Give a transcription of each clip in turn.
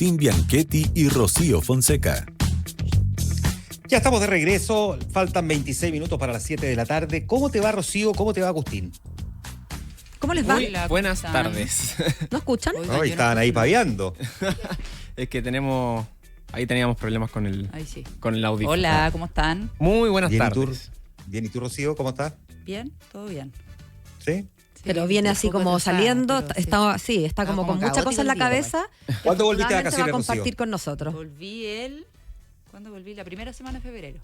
Agustín Bianchetti y Rocío Fonseca. Ya estamos de regreso, faltan 26 minutos para las 7 de la tarde. ¿Cómo te va, Rocío? ¿Cómo te va, Agustín? ¿Cómo les va? Hola, buenas tardes. ¿No escuchan? Hoy estaban ahí paviando. Es que ahí teníamos problemas con el audífono. Hola, ¿cómo están? Muy buenas Bien, tardes. ¿y tú, Rocío? ¿Cómo estás? Bien, todo bien. ¿Sí? Pero viene así como saliendo, está como con mucha cosa en la cabeza. ¿Cuándo volviste de Va a vacaciones, compartir Rocío? con nosotros. ¿Cuándo volví? La primera semana de febrero.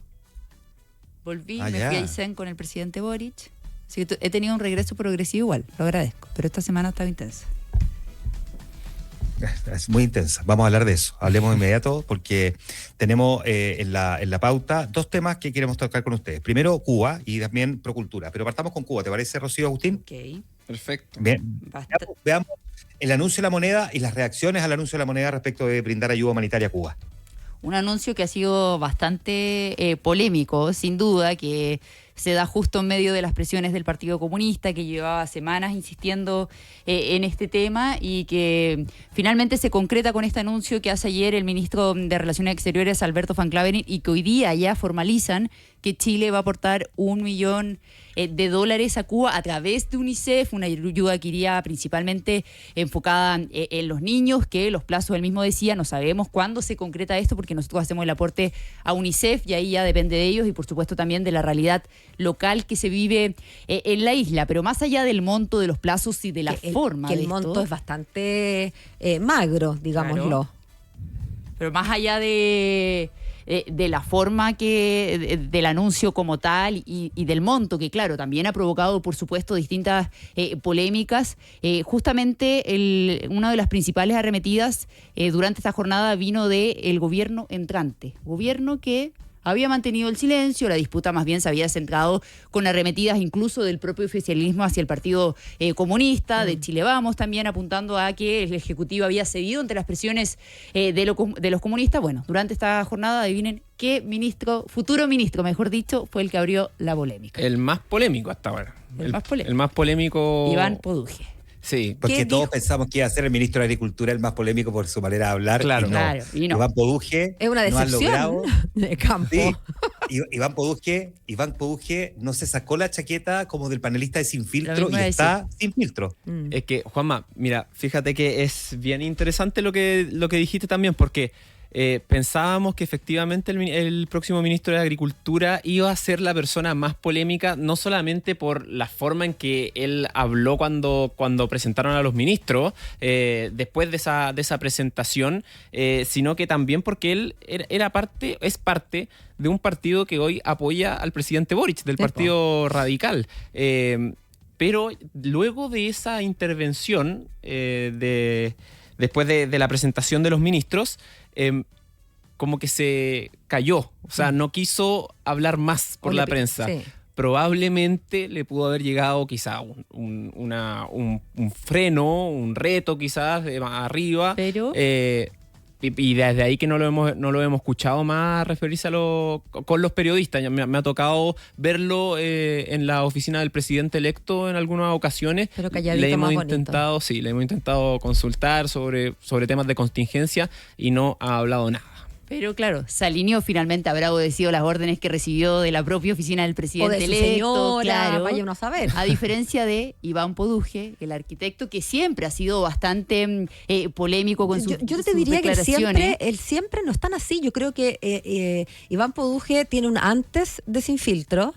Volví, Ah, me ya. fui a Aysén con el presidente Boric. Así que he tenido un regreso progresivo igual, lo agradezco. Pero esta semana estaba intensa. Es muy intensa. Vamos a hablar de eso. Hablemos de inmediato porque tenemos en la pauta dos temas que queremos tocar con ustedes. Primero, Cuba y también Procultura. Pero partamos con Cuba. ¿Te parece, Rocío, Agustín? Ok. Perfecto. Bien. Basta. Veamos el anuncio de la moneda y las reacciones al anuncio de la moneda respecto de brindar ayuda humanitaria a Cuba. Un anuncio que ha sido bastante polémico, sin duda, que se da justo en medio de las presiones del Partido Comunista, que llevaba semanas insistiendo en este tema y que finalmente se concreta con este anuncio que hace ayer el ministro de Relaciones Exteriores, Alberto Van Claveren, y que hoy día ya formalizan que Chile va a aportar $1 millón a Cuba a través de UNICEF, una ayuda que iría principalmente enfocada en los niños, que los plazos él mismo decía, no sabemos cuándo se concreta esto porque nosotros hacemos el aporte a UNICEF y ahí ya depende de ellos y por supuesto también de la realidad local que se vive en la isla, pero más allá del monto, de los plazos y de la forma que de el esto, monto es bastante magro, digámoslo. Claro. Pero más allá de la forma del anuncio como tal y del monto, que claro, también ha provocado, por supuesto, distintas polémicas. Justamente una de las principales arremetidas durante esta jornada vino del gobierno entrante. Gobierno que había mantenido el silencio, la disputa más bien se había centrado con arremetidas incluso del propio oficialismo hacia el Partido Comunista, de Chile Vamos también apuntando a que el Ejecutivo había cedido ante las presiones de los comunistas. Bueno, durante esta jornada adivinen qué futuro ministro, mejor dicho, fue el que abrió la polémica. El más polémico hasta ahora. El más más polémico. Iván Poduje. Sí. Porque todos pensamos que iba a ser el ministro de Agricultura el más polémico por su manera de hablar. Claro. Y no. Iván Poduje Es una no han decepción logrado. de campo. Sí, Iván Poduje no se sacó la chaqueta como del panelista de Sin Filtro y está sin filtro. Es que, Juanma, mira, fíjate que es bien interesante lo que dijiste también, porque pensábamos que efectivamente el próximo ministro de Agricultura iba a ser la persona más polémica, no solamente por la forma en que él habló cuando presentaron a los ministros, después de esa presentación, sino que también porque él es parte de un partido que hoy apoya al presidente Boric, del Partido Radical. Pero luego de esa intervención, después de la presentación de los ministros, como que se cayó, o sea, no quiso hablar más por la prensa. Sí. Probablemente le pudo haber llegado quizá un freno, un reto quizás de más arriba, Pero y desde ahí que no lo hemos escuchado más referirse con los periodistas. Ya me ha tocado verlo en la oficina del presidente electo en algunas ocasiones. Pero calladito, le hemos más bonito. intentado consultar sobre temas de contingencia y no ha hablado nada. Pero claro, se alineó finalmente, habrá obedecido las órdenes que recibió de la propia oficina del O presidente de su electo, señora, claro. vaya uno a saber. A diferencia de Iván Poduje, el arquitecto que siempre ha sido bastante polémico con sus Yo te diría que declaraciones. él siempre no es tan así. Yo creo que Iván Poduje tiene un antes de Sin Filtro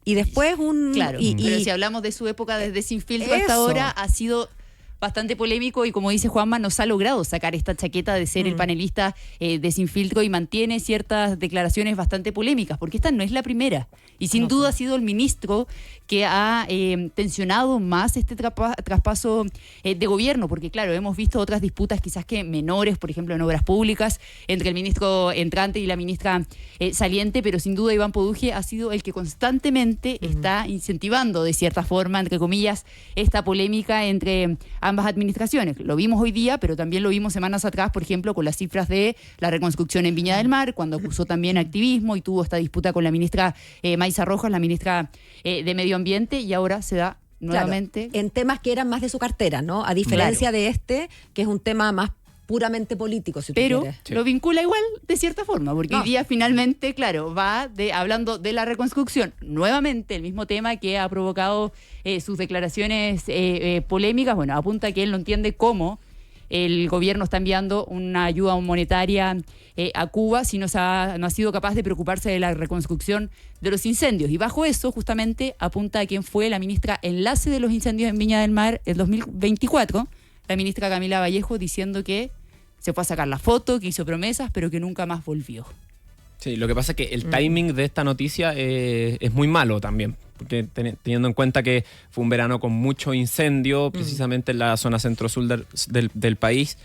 y después un... Claro, y pero si hablamos de su época desde Sin Filtro hasta Eso. ahora, ha sido bastante polémico y como dice Juanma, nos ha logrado sacar esta chaqueta de ser el panelista de Sin Filtro y mantiene ciertas declaraciones bastante polémicas, porque esta no es la primera. Y sin duda ha sido el ministro que ha tensionado más este traspaso de gobierno, porque claro, hemos visto otras disputas quizás que menores, por ejemplo en obras públicas, entre el ministro entrante y la ministra saliente, pero sin duda Iván Poduje ha sido el que constantemente está incentivando de cierta forma, entre comillas, esta polémica entre ambas administraciones. Lo vimos hoy día, pero también lo vimos semanas atrás, por ejemplo, con las cifras de la reconstrucción en Viña del Mar, cuando acusó también activismo y tuvo esta disputa con la ministra Maysa Rojas, la ministra de Medio Ambiente, y ahora se da nuevamente. Claro, en temas que eran más de su cartera, ¿no? A diferencia de este, que es un tema más puramente político, si tú Pero quieres. lo vincula igual de cierta forma, porque No. hoy día finalmente, claro, va hablando de la reconstrucción. Nuevamente, el mismo tema que ha provocado sus declaraciones polémicas, bueno, apunta que él no entiende cómo el gobierno está enviando una ayuda monetaria a Cuba si no ha sido capaz de preocuparse de la reconstrucción de los incendios. Y bajo eso, justamente, apunta a quien fue la ministra enlace de los incendios en Viña del Mar el 2024, la ministra Camila Vallejo, diciendo que se fue a sacar la foto, que hizo promesas, pero que nunca más volvió. Sí, lo que pasa es que el timing de esta noticia es muy malo también, porque teniendo en cuenta que fue un verano con mucho incendio, precisamente en la zona centro-sur del país,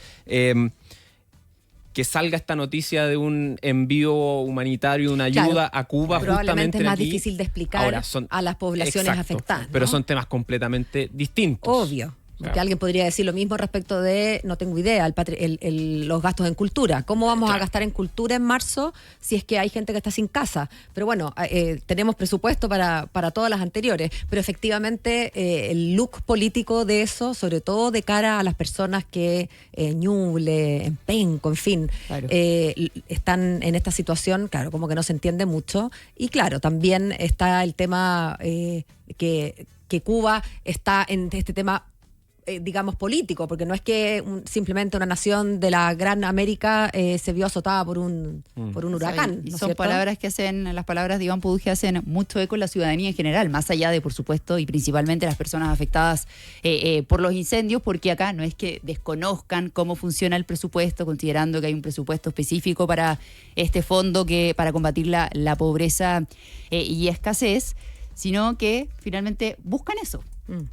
que salga esta noticia de un envío humanitario, una ayuda Claro, a Cuba, probablemente justamente es más aquí. difícil de explicar Ahora, a las poblaciones exacto, afectadas, ¿no? pero son temas completamente distintos. Obvio. Porque alguien podría decir lo mismo respecto de, no tengo idea, los gastos en cultura. ¿Cómo vamos a gastar en cultura en marzo si es que hay gente que está sin casa? Pero bueno, tenemos presupuesto para todas las anteriores. Pero efectivamente el look político de eso, sobre todo de cara a las personas que Ñuble, en Penco, en fin, Claro. están en esta situación, claro, como que no se entiende mucho. Y claro, también está el tema que Cuba está en este tema digamos político, porque no es que simplemente una nación de la gran América se vio azotada por un huracán. Y ¿no es son cierto? palabras que las palabras de Iván Poduje hacen mucho eco en la ciudadanía en general, más allá de, por supuesto, y principalmente las personas afectadas por los incendios, porque acá no es que desconozcan cómo funciona el presupuesto, considerando que hay un presupuesto específico para este fondo para combatir la pobreza y escasez, sino que finalmente buscan eso.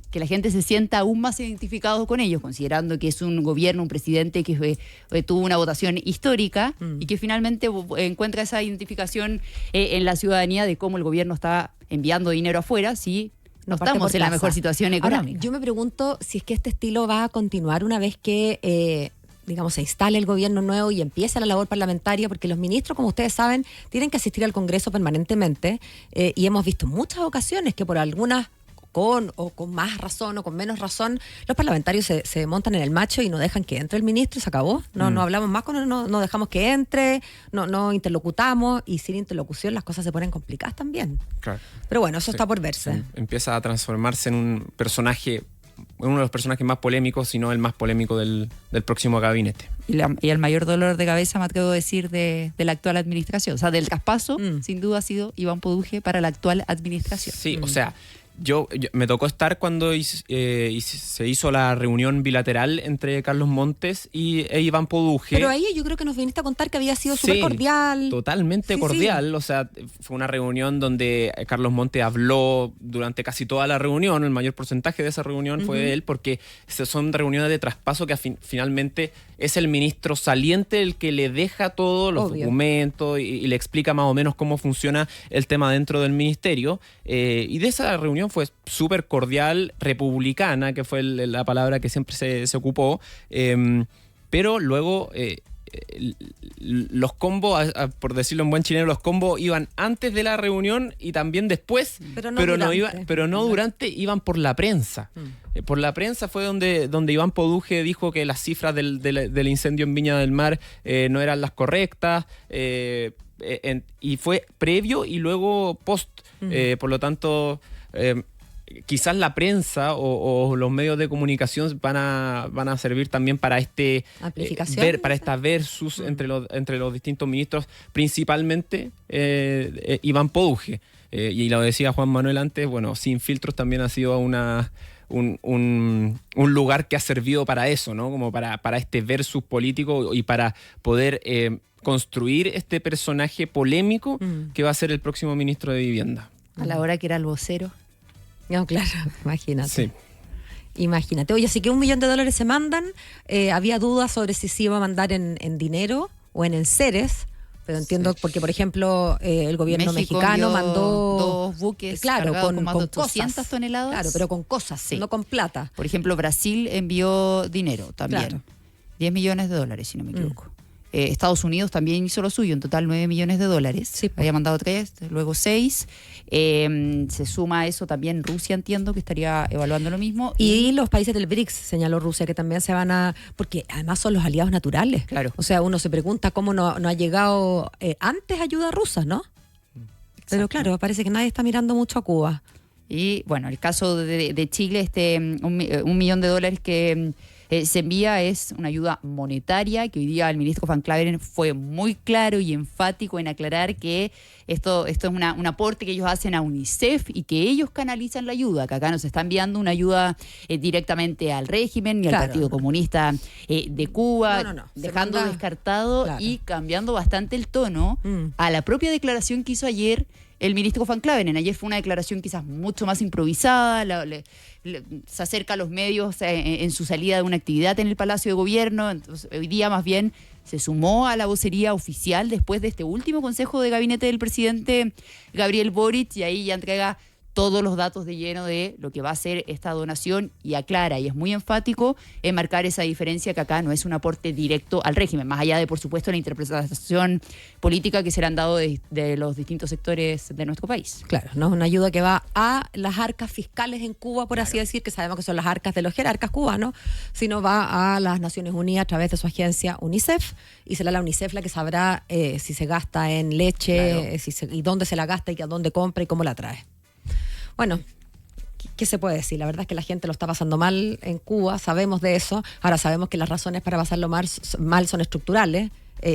Que la gente se sienta aún más identificado con ellos, considerando que es un gobierno, un presidente que tuvo una votación histórica y que finalmente encuentra esa identificación en la ciudadanía de cómo el gobierno está enviando dinero afuera, si no Parte estamos por en la casa. mejor situación Ahora, económica. yo me pregunto si es que este estilo va a continuar una vez que digamos, se instale el gobierno nuevo y empieza la labor parlamentaria, porque los ministros, como ustedes saben, tienen que asistir al Congreso permanentemente y hemos visto muchas ocasiones que por algunas con más razón o con menos razón, los parlamentarios se montan en el macho y no dejan que entre el ministro y se acabó. No hablamos más con él, no dejamos que entre, no interlocutamos, y sin interlocución las cosas se ponen complicadas también. Claro. Pero bueno, eso Sí. está por verse. Empieza a transformarse en un personaje, uno de los personajes más polémicos, si no el más polémico del próximo gabinete. Y el mayor dolor de cabeza, me atrevo a decir, de la actual administración. O sea, del traspaso, sin duda ha sido Iván Poduje para la actual administración. Sí, o sea, yo me tocó estar cuando se hizo la reunión bilateral entre Carlos Montes e Iván Poduje. Pero ahí yo creo que nos viniste a contar que había sido Sí, súper cordial. Totalmente Sí, cordial. O sea, fue una reunión donde Carlos Montes habló durante casi toda la reunión. El mayor porcentaje de esa reunión fue él, porque son reuniones de traspaso que finalmente es el ministro saliente el que le deja todos los Obvio. documentos y le explica más o menos cómo funciona el tema dentro del ministerio. Y de esa reunión fue súper cordial, republicana, que fue la palabra que siempre se ocupó. Pero luego los combos, por decirlo en buen chileno, los combos iban antes de la reunión y también después, Pero no durante. durante, iban por la prensa. Por la prensa fue donde Iván Poduje dijo que las cifras del incendio en Viña del Mar no eran las correctas, y fue previo y luego post. Por lo tanto, quizás la prensa o los medios de comunicación van a servir también para Amplificación. para esta versus entre los distintos ministros, principalmente Iván Poduje. Y lo decía Juan Manuel antes, bueno, Sin Filtros también ha sido un lugar que ha servido para eso, ¿no? Como para este versus político y para poder construir este personaje polémico que va a ser el próximo ministro de Vivienda. A la hora que era el vocero. No, claro, imagínate. Sí. Imagínate. Oye, así que $1 millón se mandan. Había dudas sobre si se iba a mandar en dinero o en enseres, pero entiendo porque, por ejemplo, el gobierno México mexicano envió mandó 2 buques claro, cargados con más de cosas. 800 toneladas. Claro, pero con cosas, Sí. no con plata. Por ejemplo, Brasil envió dinero también. Claro. $10 millones, si no me equivoco. Estados Unidos también hizo lo suyo, en total $9 millones. Sí, pues. Había mandado 3, luego 6. Se suma a eso también Rusia, entiendo, que estaría evaluando lo mismo. Y los países del BRICS, señaló Rusia, que también se van a... Porque además son los aliados naturales. Claro. O sea, uno se pregunta cómo no ha llegado antes ayuda rusa, ¿no? Pero claro, parece que nadie está mirando mucho a Cuba. Y bueno, el caso de Chile, $1 millón que se envía es una ayuda monetaria, que hoy día el ministro Van Claveren fue muy claro y enfático en aclarar que esto es un aporte que ellos hacen a UNICEF y que ellos canalizan la ayuda, que acá nos está enviando una ayuda directamente al régimen y al Partido Comunista de Cuba, No. dejando descartado y cambiando bastante el tono a la propia declaración que hizo ayer el ministro Van Claveren. Ayer fue una declaración quizás mucho más improvisada, se acerca a los medios en su salida de una actividad en el Palacio de Gobierno. Entonces, hoy día más bien se sumó a la vocería oficial después de este último consejo de gabinete del presidente Gabriel Boric, y ahí ya entrega todos los datos de lleno de lo que va a ser esta donación y aclara, y es muy enfático en marcar esa diferencia, que acá no es un aporte directo al régimen, más allá de, por supuesto, la interpretación política que se le han dado de los distintos sectores de nuestro país. Claro, no es una ayuda que va a las arcas fiscales en Cuba, por así decir, que sabemos que son las arcas de los jerarcas cubanos, sino va a las Naciones Unidas a través de su agencia UNICEF, y será la UNICEF la que sabrá si se gasta en leche, y dónde se la gasta y a dónde compra y cómo la trae. Bueno, ¿qué se puede decir? La verdad es que la gente lo está pasando mal en Cuba, sabemos de eso. Ahora sabemos que las razones para pasarlo mal son estructurales,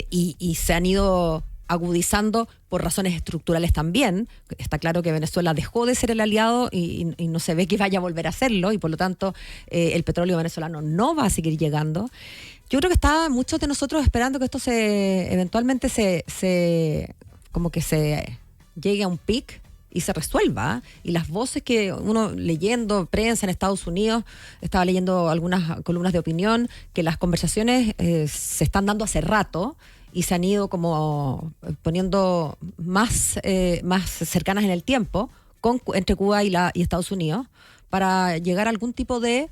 y se han ido agudizando por razones estructurales también. Está claro que Venezuela dejó de ser el aliado y no se ve que vaya a volver a hacerlo, y por lo tanto el petróleo venezolano no va a seguir llegando. Yo creo que está muchos de nosotros esperando que esto eventualmente como que se llegue a un pic y se resuelva. Y las voces que uno leyendo prensa en Estados Unidos, estaba leyendo algunas columnas de opinión, que las conversaciones se están dando hace rato y se han ido como poniendo más cercanas en el tiempo entre Cuba y Estados Unidos, para llegar a algún tipo de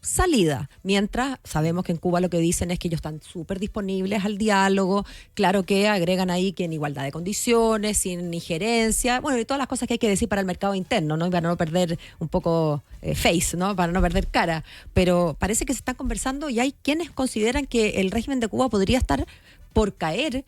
salida, mientras sabemos que en Cuba lo que dicen es que ellos están súper disponibles al diálogo. Claro que agregan ahí que en igualdad de condiciones, sin injerencia, bueno, y todas las cosas que hay que decir para el mercado interno, ¿no? Y para no perder un poco face, ¿no? Para no perder cara, pero parece que se están conversando y hay quienes consideran que el régimen de Cuba podría estar por caer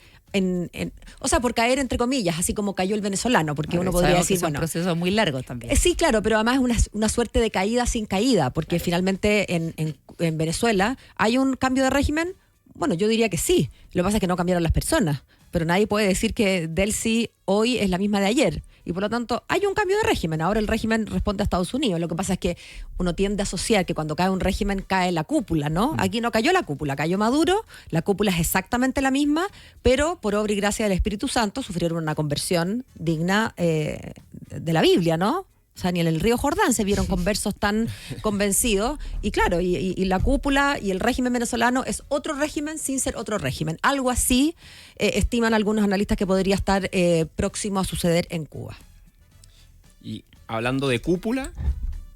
por caer entre comillas, así como cayó el venezolano, porque uno podría decir, bueno, son procesos muy largos también. Sí, claro, pero además es una suerte de caída sin caída, porque finalmente en Venezuela hay un cambio de régimen. Bueno, yo diría que sí, lo que pasa es que no cambiaron las personas, pero nadie puede decir que Delcy hoy es la misma de ayer, y por lo tanto hay un cambio de régimen. Ahora el régimen responde a Estados Unidos. Lo que pasa es que uno tiende a asociar que cuando cae un régimen cae la cúpula, ¿no? Aquí no cayó la cúpula, cayó Maduro. La cúpula es exactamente la misma, pero por obra y gracia del Espíritu Santo sufrieron una conversión digna de la Biblia, ¿no? O sea, ni en el río Jordán se vieron conversos tan convencidos. Y claro, y la cúpula y el régimen venezolano es otro régimen sin ser otro régimen. Algo así estiman algunos analistas que podría estar próximo a suceder en Cuba. Y hablando de cúpula,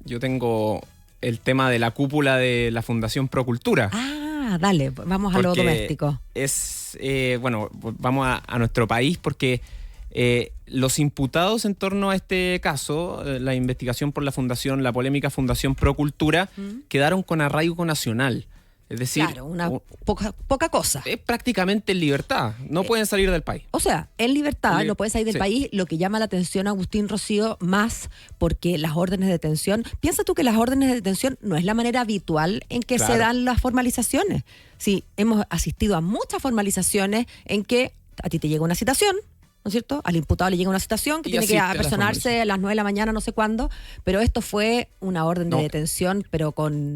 yo tengo el tema de la cúpula de la Fundación Procultura. Ah, dale, vamos a lo doméstico. Vamos a nuestro país, porque los imputados en torno a este caso, la investigación por la polémica Fundación Procultura, quedaron con arraigo nacional. Es decir, claro, poca cosa. Es prácticamente en libertad, no pueden salir del país. O sea, en libertad no pueden salir del país. Lo que llama la atención a Agustín Rocío, más porque las órdenes de detención, piensa tú que las órdenes de detención no es la manera habitual en que se dan las formalizaciones. Sí, hemos asistido a muchas formalizaciones en que a ti te llega una citación, ¿no es cierto? Al imputado le llega una citación que tiene que apersonarse a las 9 de la mañana, no sé cuándo, pero esto fue una orden de detención, pero con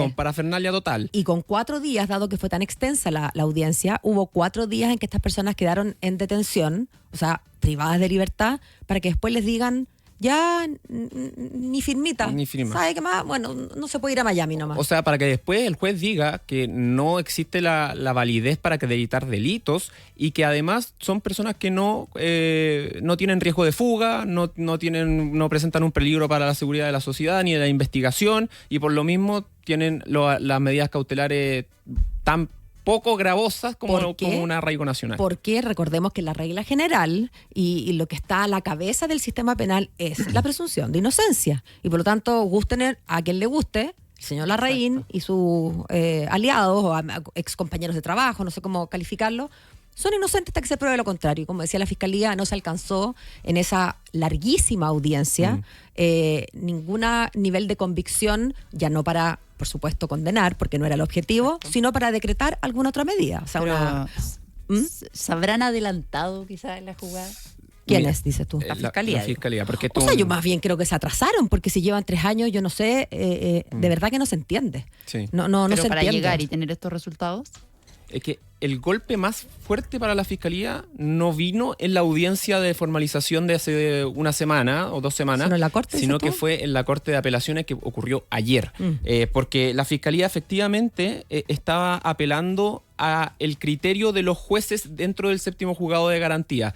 parafernalia total. Y con 4 días, dado que fue tan extensa la audiencia, hubo 4 días en que estas personas quedaron en detención, o sea, privadas de libertad, para que después les digan, ya ni firmita. Ni firma. ¿Sabe qué más? Bueno, no se puede ir a Miami nomás. O sea, para que después el juez diga que no existe la validez para acreditar delitos, y que además son personas que no tienen riesgo de fuga, no presentan un peligro para la seguridad de la sociedad ni de la investigación, y por lo mismo tienen las medidas cautelares tan poco gravosas como ¿Por qué? un arraigo nacional. Porque recordemos que la regla general y lo que está a la cabeza del sistema penal es la presunción de inocencia. Y por lo tanto, gusten a quien le guste, el señor Larraín y sus aliados o ex compañeros de trabajo, no sé cómo calificarlo, son inocentes hasta que se pruebe lo contrario. Y como decía la Fiscalía, no se alcanzó en esa larguísima audiencia ningún nivel de convicción, ya no para, por supuesto, condenar, porque no era el objetivo, sino para decretar alguna otra medida. O sea, Pero, ¿se habrán adelantado quizás en la jugada? ¿Quiénes, dices tú? La Fiscalía. La Fiscalía, porque O sea, yo más bien creo que se atrasaron, porque si llevan 3 años, yo no sé, de verdad que no se entiende. Sí. No Pero se para entiende. llegar y tener estos resultados. Es que el golpe más fuerte para la Fiscalía no vino en la audiencia de formalización de hace una semana o 2 semanas, ¿Sino en la Corte, sino dices que tú? fue en la Corte de Apelaciones que ocurrió ayer. Porque la Fiscalía efectivamente estaba apelando a el criterio de los jueces dentro del séptimo juzgado de garantía.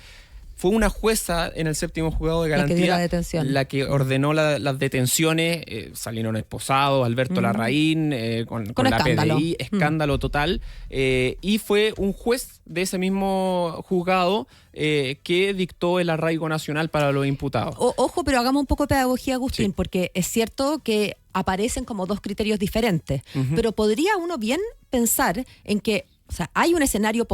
Fue una jueza en el séptimo juzgado de La que dio garantía la detención. la que ordenó las detenciones. Salieron esposados, Alberto Larraín, con la escándalo. PDI, escándalo total. Y fue un juez de ese mismo juzgado que dictó el arraigo nacional para los imputados. Ojo, pero hagamos un poco de pedagogía, Agustín, Sí. porque es cierto que aparecen como 2 criterios diferentes, pero podría uno bien pensar en que, o sea, hay un escenario,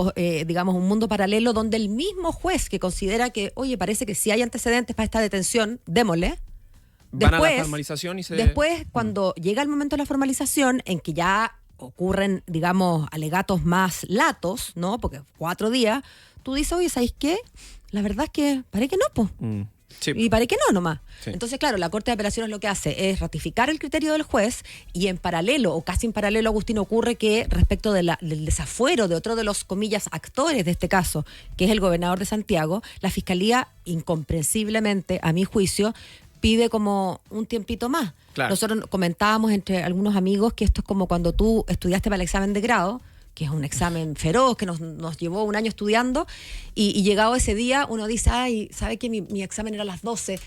digamos, un mundo paralelo donde el mismo juez que considera que, oye, parece que si hay antecedentes para esta detención, démosle. Van a la formalización y se... Después, cuando llega el momento de la formalización, en que ya ocurren, digamos, alegatos más latos, ¿no? Porque 4 días, tú dices, oye, ¿sabéis qué? La verdad es que parece que no, pues. Sí. Y parece que no, nomás. Sí. Entonces, claro, la Corte de Apelaciones lo que hace es ratificar el criterio del juez y en paralelo, o casi en paralelo, Agustín, ocurre que respecto del desafuero de otro de los, comillas, actores de este caso, que es el gobernador de Santiago, la Fiscalía, incomprensiblemente, a mi juicio, pide como un tiempito más. Claro. Nosotros comentábamos entre algunos amigos que esto es como cuando tú estudiaste para el examen de grado, que es un examen feroz, que nos llevó un año estudiando, y llegado ese día uno dice, ay, ¿sabe que mi examen era a las 12?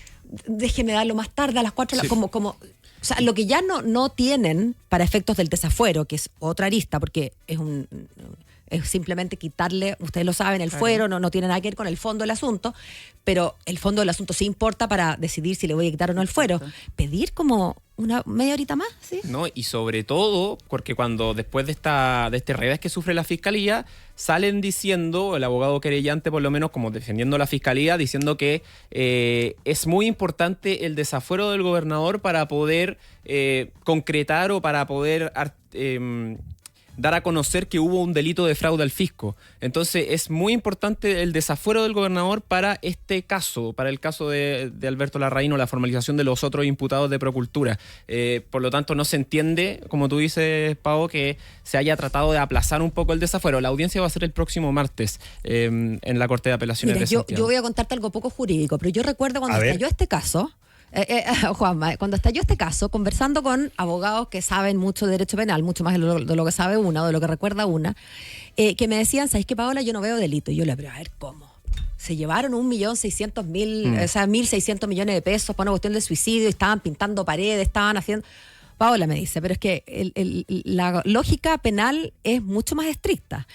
Déjeme darlo más tarde, a las 4, Sí. o sea, lo que ya no tienen para efectos del desafuero, que es otra arista, porque es simplemente quitarle, ustedes lo saben, el fuero, no tiene nada que ver con el fondo del asunto, pero el fondo del asunto sí importa para decidir si le voy a quitar o no el fuero. Pedir como una media horita más, ¿sí? ¿No? Y sobre todo, porque cuando después de este revés que sufre la Fiscalía, salen diciendo, el abogado querellante por lo menos, como defendiendo la Fiscalía, diciendo que es muy importante el desafuero del gobernador para poder concretar o para poder dar a conocer que hubo un delito de fraude al fisco. Entonces es muy importante el desafuero del gobernador para este caso, para el caso de Alberto Larraín o la formalización de los otros imputados de Procultura. Por lo tanto, no se entiende, como tú dices, Pau, que se haya tratado de aplazar un poco el desafuero. La audiencia va a ser el próximo martes en la Corte de Apelaciones Mira, de yo Santiago. voy a contarte algo poco jurídico, pero yo recuerdo cuando A ver. estalló este caso, Juanma, cuando estalló este caso, conversando con abogados que saben mucho de derecho penal, mucho más de lo que sabe una o de lo que recuerda una, que me decían, ¿sabes qué, Paola? Yo no veo delito. Y yo le digo, a ver, ¿cómo? Se llevaron 1.600.000, o sea, 1.600 millones de pesos para una cuestión de suicidio, estaban pintando paredes, estaban haciendo... Paola me dice, pero es que la lógica penal es mucho más estricta.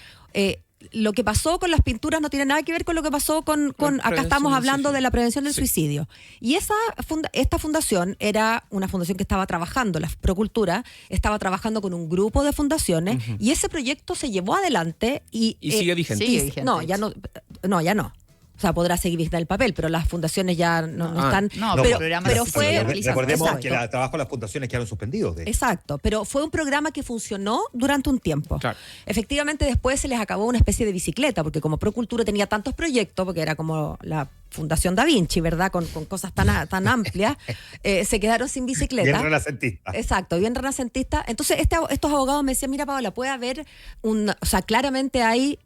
Lo que pasó con las pinturas no tiene nada que ver con lo que pasó con acá estamos hablando de la prevención del suicidio. Y esta fundación era una fundación que estaba trabajando, la Procultura estaba trabajando con un grupo de fundaciones y ese proyecto se llevó adelante y sigue vigente. Sigue vigente. No, ya no. O sea, podrá seguir vigente el papel, pero las fundaciones ya no están. No, pero programas pero sí fue. se realizan. Recordemos Exacto. que el trabajo de las fundaciones quedaron suspendidos. Exacto, pero fue un programa que funcionó durante un tiempo. Claro. Efectivamente, después se les acabó una especie de bicicleta, porque como Procultura tenía tantos proyectos, porque era como la Fundación Da Vinci, ¿verdad? Con cosas tan amplias, se quedaron sin bicicleta. Bien renacentista. Exacto, bien renacentista. Entonces, estos abogados me decían, mira, Paola, puede haber o sea, claramente hay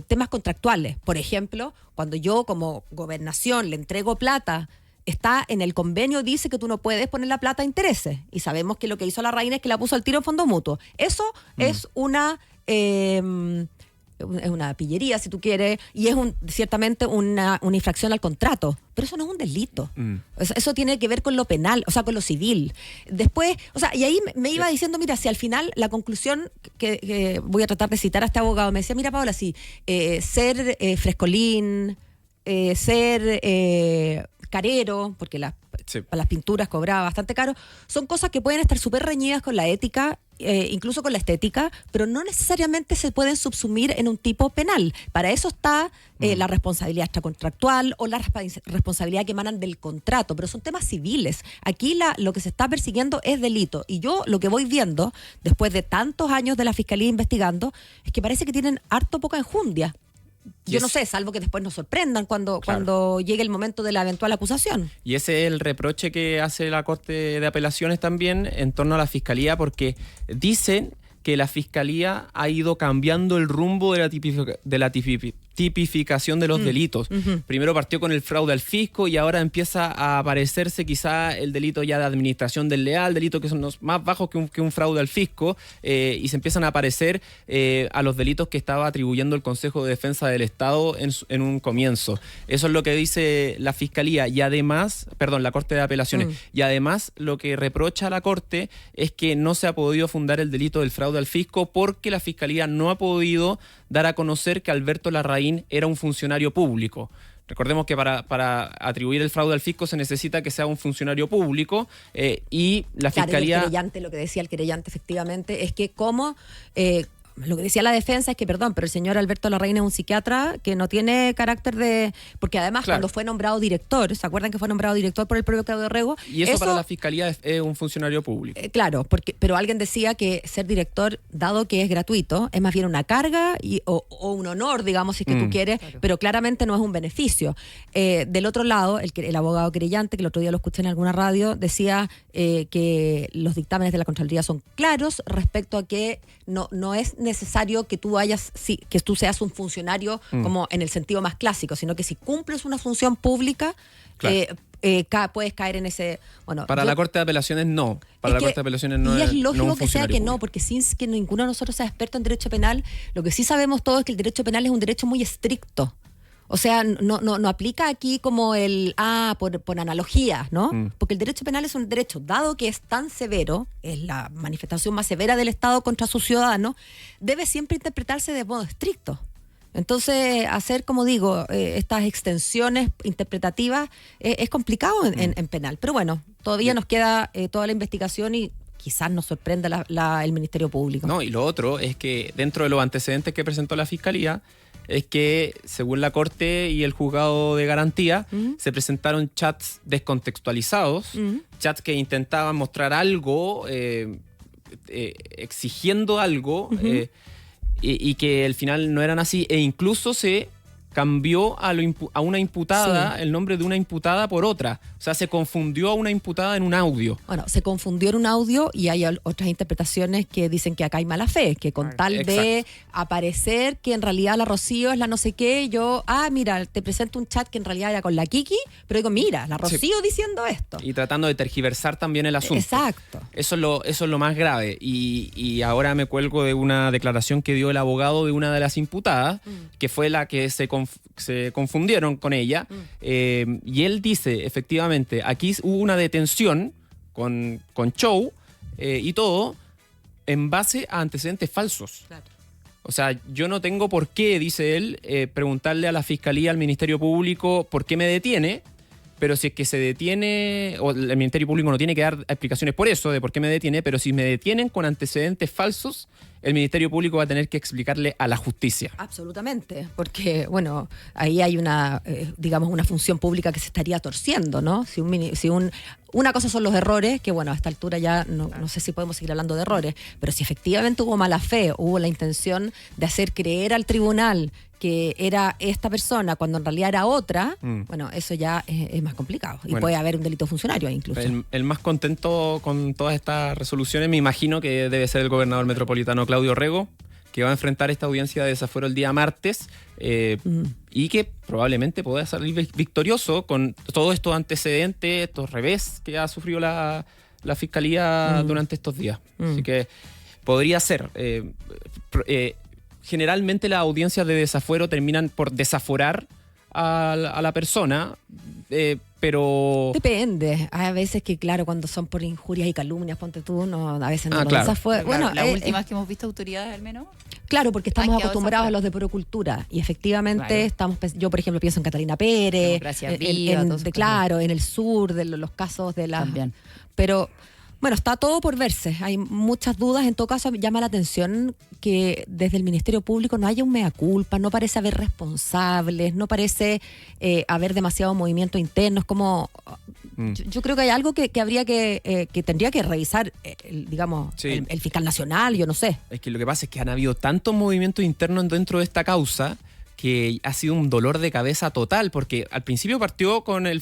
temas contractuales. Por ejemplo, cuando yo como gobernación le entrego plata, está en el convenio, dice que tú no puedes poner la plata a intereses. Y sabemos que lo que hizo Larraín es que la puso al tiro en fondo mutuo. Eso es es una pillería, si tú quieres, y es ciertamente una infracción al contrato, pero eso no es un delito. Eso tiene que ver con lo penal, o sea, con lo civil. Después, o sea, y ahí me iba diciendo, mira, si al final la conclusión que voy a tratar de citar a este abogado, me decía, mira, Paola, si ser frescolín, ser carero, porque las pinturas cobraba bastante caro, son cosas que pueden estar súper reñidas con la ética, incluso con la estética, pero no necesariamente se pueden subsumir en un tipo penal. Para eso está la responsabilidad extracontractual o la responsabilidad que emanan del contrato, pero son temas civiles. Aquí lo que se está persiguiendo es delito, y yo lo que voy viendo, después de tantos años de la Fiscalía investigando, es que parece que tienen harto poca enjundia. Yo no sé, salvo que después nos sorprendan cuando llegue el momento de la eventual acusación. Y ese es el reproche que hace la Corte de Apelaciones también en torno a la Fiscalía, porque dicen que la Fiscalía ha ido cambiando el rumbo de la tipificación de los delitos. Primero partió con el fraude al fisco y ahora empieza a aparecerse quizá el delito ya de administración desleal, delitos que son los más bajos que un fraude al fisco, y se empiezan a aparecer a los delitos que estaba atribuyendo el Consejo de Defensa del Estado en un comienzo. Eso es lo que dice la Fiscalía y además, la Corte de Apelaciones, y además lo que reprocha a la Corte es que no se ha podido fundar el delito del fraude al fisco porque la Fiscalía no ha podido dar a conocer que Alberto Larraín era un funcionario público. Recordemos que para atribuir el fraude al fisco se necesita que sea un funcionario público, y la Fiscalía... Claro, lo que decía el querellante efectivamente es que lo que decía la defensa es que, pero el señor Alberto Larraín es un psiquiatra que no tiene carácter de... Porque además cuando fue nombrado director, ¿se acuerdan que fue nombrado director por el propio Claudio Rego? Y eso para la Fiscalía es un funcionario público. Claro, pero alguien decía que ser director, dado que es gratuito, es más bien una carga o un honor, digamos, si es que tú quieres, pero claramente no es un beneficio. Del otro lado, el abogado querellante, que el otro día lo escuché en alguna radio, decía que los dictámenes de la Contraloría son claros respecto a que no es necesario que tú seas un funcionario como en el sentido más clásico, sino que si cumples una función pública, puedes caer en ese... Para la Corte de Apelaciones no. Para la Corte de Apelaciones no es. Y es lógico que sea que público. no, porque sin que ninguno de nosotros sea experto en derecho penal, lo que sí sabemos todos es que el derecho penal es un derecho muy estricto. O sea, no aplica aquí como por analogía, ¿no? Porque el derecho penal es un derecho, dado que es tan severo, es la manifestación más severa del Estado contra sus ciudadanos, debe siempre interpretarse de modo estricto. Entonces, hacer, como digo, estas extensiones interpretativas es complicado en penal. Pero bueno, todavía nos queda toda la investigación y quizás nos sorprenda el Ministerio Público. No, y lo otro es que dentro de los antecedentes que presentó la Fiscalía, es que, según la Corte y el Juzgado de Garantía, se presentaron chats descontextualizados, chats que intentaban mostrar algo, exigiendo algo, y que al final no eran así, e incluso se cambió a una imputada, el nombre de una imputada por otra. O sea, se confundió a una imputada en un audio. Bueno, se confundió en un audio y hay otras interpretaciones que dicen que acá hay mala fe, que con tal de aparecer que en realidad la Rocío es la no sé qué, mira, te presento un chat que en realidad era con la Kiki, pero digo, mira, la Rocío diciendo esto. Y tratando de tergiversar también el asunto. Exacto. Eso es lo más grave. Y ahora me cuelgo de una declaración que dio el abogado de una de las imputadas, que fue la que se confundieron con ella, y él dice, efectivamente, aquí hubo una detención con show y todo en base a antecedentes falsos. Claro. O sea, yo no tengo por qué, dice él, preguntarle a la Fiscalía, al Ministerio Público, por qué me detiene, pero si es que se detiene, o el Ministerio Público no tiene que dar explicaciones por eso, de por qué me detiene, pero si me detienen con antecedentes falsos, el Ministerio Público va a tener que explicarle a la justicia. Absolutamente, porque, bueno, ahí hay una función pública que se estaría torciendo, ¿no? Una cosa son los errores, que bueno, a esta altura ya no sé si podemos seguir hablando de errores, pero si efectivamente hubo mala fe, hubo la intención de hacer creer al tribunal que era esta persona cuando en realidad era otra, bueno, eso ya es más complicado. Y puede haber un delito funcionario ahí incluso. El más contento con todas estas resoluciones, me imagino que debe ser el gobernador metropolitano Claudio Rego, que va a enfrentar esta audiencia de desafuero el día martes, y que probablemente pueda salir victorioso con todos estos antecedentes, estos revés que ha sufrido la Fiscalía durante estos días. Así que podría ser. generalmente las audiencias de desafuero terminan por desaforar a la persona, pero... Depende. Hay veces que, claro, cuando son por injurias y calumnias, ponte tú, no, a veces no lo claro. desafuera. Bueno, Bueno, las últimas que hemos visto autoridades al menos. claro, porque estamos Han quedado acostumbrados a desafuera. los de Procultura y efectivamente Claro. yo, por ejemplo, pienso en Catalina Pérez, Democracia Viva, todos esos claro, en el sur, de los casos de las... También. Pero, bueno, está todo por verse. Hay muchas dudas. En todo caso, llama la atención que desde el Ministerio Público no haya un mea culpa, no parece haber responsables, no parece haber demasiado movimiento interno. Es como... Yo creo que hay algo que habría que tendría que revisar, digamos, Sí. el fiscal nacional, yo no sé. Es que lo que pasa es que han habido tantos movimientos internos dentro de esta causa que ha sido un dolor de cabeza total, porque al principio partió con el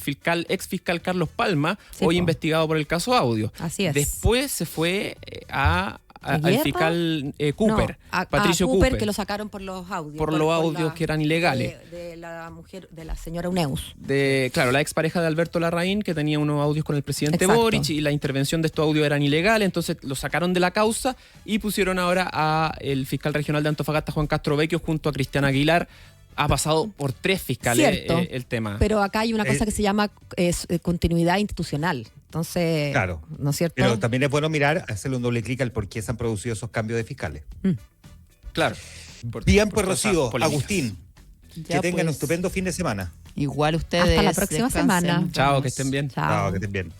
ex fiscal Carlos Palma, Sí, hoy po. investigado por el caso Audio. Así es. Después se fue al Guerra? fiscal Cooper, No, a Patricio Cooper, que lo sacaron por los audios. Por los audios que eran ilegales. De la mujer, de la señora Uneus. Claro, la expareja de Alberto Larraín, que tenía unos audios con el presidente Exacto. Boric, y la intervención de estos audios eran ilegales, entonces lo sacaron de la causa y pusieron ahora a el fiscal regional de Antofagasta, Juan Castro Vecchio, junto a Cristian Aguilar. Ha pasado por 3 fiscales Cierto, el tema. Pero acá hay una cosa que se llama continuidad institucional. Entonces, Claro. ¿no es cierto? Pero también es bueno mirar, hacerle un doble clic al por qué se han producido esos cambios de fiscales. Claro. Bien, por pues todas esas Rocío, polémicas. Agustín, Ya, que tengan un pues, estupendo fin de semana. Igual ustedes. Hasta la próxima descansen. semana. Chao, que estén bien. Chao. Chao, que estén bien.